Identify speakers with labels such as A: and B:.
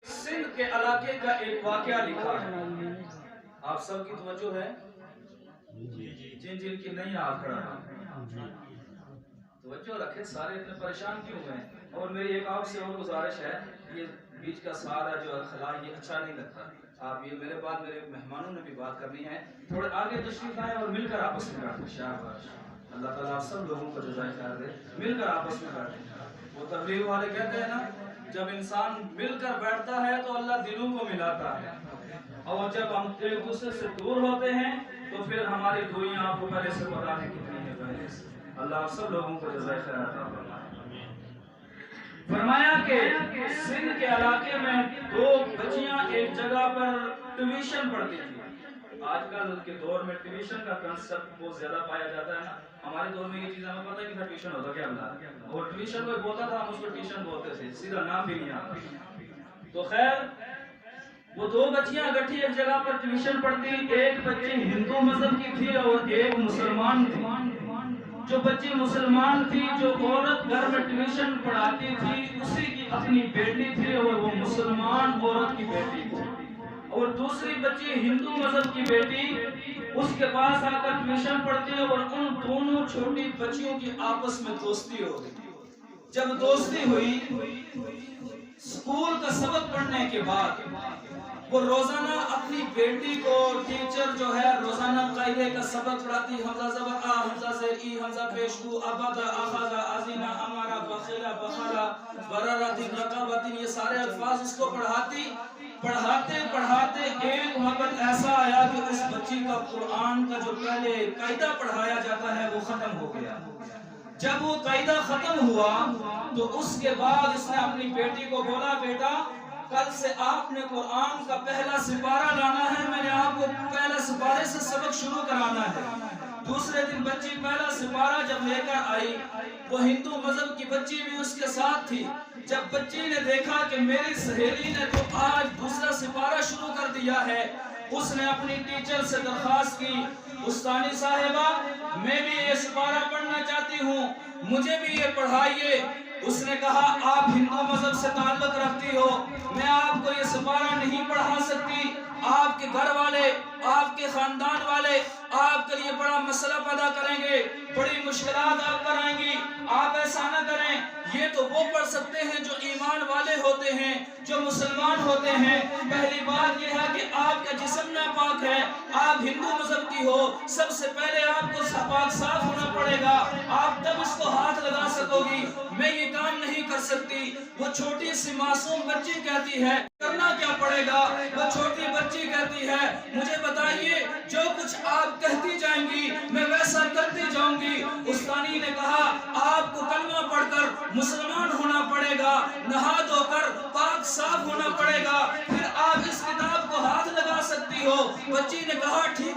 A: سندھ کے علاقے کا ایک واقعہ لکھا ہے، آپ سب کی توجہ ہے؟ جن جن کی نہیں آ کھڑا توجہ رکھے، سارے اتنے پریشان کیوں ہیں؟ اور میری ایک آپ سے اور گزارش ہے، یہ بیچ کا سارا جو خلا یہ اچھا نہیں لگتا، آپ یہ میرے بعد میرے مہمانوں نے بھی بات کرنی ہے، تھوڑے آگے تشریف لائیں اور مل کر آپس میں بیٹھیں۔ شاباش، اللہ تعالیٰ آپ سب لوگوں کو جزائے خیر دے، مل کر آپس میں بیٹھیں۔ وہ تبلیغ والے کہتے ہیں نا، جب انسان مل کر بیٹھتا ہے تو اللہ دلوں کو ملاتا ہے، اور جب ہم ایک دوسرے سے دور ہوتے ہیں تو پھر ہماری دوریاں آپ کو پہلے سے پتا نہیں کتنی ہے پہلے سے۔ اللہ آپ سب لوگوں کو جزائے خیر عطا فرمائے۔ فرمایا کہ سندھ کے علاقے میں دو بچیاں ایک جگہ پر ٹیوشن پڑھتی تھی۔ آج کل کے دور میں ٹیوشن کا کنسپٹ بہت زیادہ پایا جاتا ہے نا، ہمارے دور میں یہ چیز ہمیں پتہ ہے کہ ٹیوشن ہوتا کیا اللہ، اور ٹیوشن کوئی بولتا تھا ہم اس کو ٹیوشن بولتے تھے، سیدھا نام بھی نہیں آتا۔ تو خیر وہ دو بچیاں اکٹھی ایک جگہ پر ٹیوشن پڑھتی، ایک بچی ہندو مذہب کی تھی اور ایک مسلمان تھی۔ جو بچی مسلمان تھی، جو عورت گھر میں ٹیوشن پڑھاتی تھی، اسی کی اپنی بیٹی تھی اور وہ مسلمان عورت کی بیٹی تھی، اور دوسری بچی ہندو مذہب کی بیٹی اس کے پاس آ کر ٹیوشن پڑھتی ہے، اور ان دونوں چھوٹی بچیوں کی آپس میں دوستی ہو گئی۔ جب دوستی ہوئی، اسکول کا سبق پڑھنے کے بعد وہ روزانہ اپنی بیٹی کو ٹیچر جو ہے روزانہ قاعدے کا سبق پڑھاتی، حمزہ زبر آ، حمزہ زیر ای، حمزہ پیش او، ابدا، اخذا، ازینا، امارا، بخیلا، بخالا، برارتی، رقابتی، یہ سارے الفاظ اس کو پڑھاتی۔ پڑھاتے پڑھاتے ایک وقت ایسا آیا کہ اس بچی کا قرآن کا جو پہلے قاعدہ پڑھایا جاتا ہے وہ ختم ہو گیا۔ جب وہ قاعدہ ختم ہوا تو اس کے بعد اس نے اپنی بیٹی کو بولا، بیٹا کل سے آپ نے قرآن کا پہلا سپارہ لانا ہے، میں نے آپ کو پہلا سپارے سے سبق شروع کرانا ہے۔ دوسرے دن بچی پہلا سپارہ جب لے کر آئی، وہ ہندو مذہب کی بچی بھی اس کے ساتھ تھی۔ جب بچی نے دیکھا کہ میری سہیلی نے تو آج دوسرا سپارہ شروع کر دیا ہے، اس نے اپنی ٹیچر سے درخواست کی، استانی صاحبہ میں بھی یہ سپارہ پڑھنا چاہتی ہوں، مجھے بھی یہ پڑھائیے۔ اس نے کہا آپ ہندو مذہب سے تعلق رکھتی ہو، میں آپ کو یہ سپارہ نہیں پڑھا سکتی، آپ کے گھر والے، آپ کے خاندان والے آپ کے لیے بڑا مسئلہ پیدا کریں گے، بڑی مشکلات آپ پر آئیں گی، آپ ایسا نہ کریں، یہ تو وہ پڑھ سکتے ہیں جو ایمان والے ہوتے ہیں، جو مسلمان ہوتے ہیں۔ پہلی بات یہ ہے کہ آپ کا جسم ناپاک ہے، آپ ہندو مذہب کی ہو، سب سے پہلے آپ کو پاک صاف ہونا پڑے گا، آپ تب اس کو ہاتھ لگا سکو گی، میں یہ کام نہیں کر سکتی۔ وہ چھوٹی سی معصوم بچی کہتی ہے کرنا کیا پڑے گا؟ وہ چھوٹی بچی کہتی ہے مجھے بتائیے، جو کچھ آپ کہتی جائیں گی میں ویسا کرتی جاؤں گی۔ استانی نے کہا آپ کو کلمہ پڑھ کر مسلمان ہونا پڑے گا، نہا دھو کر پاک صاف ہونا پڑے گا، پھر آپ اس کتاب کو ہاتھ لگا سکتی ہو۔ بچی نے کہا ٹھیک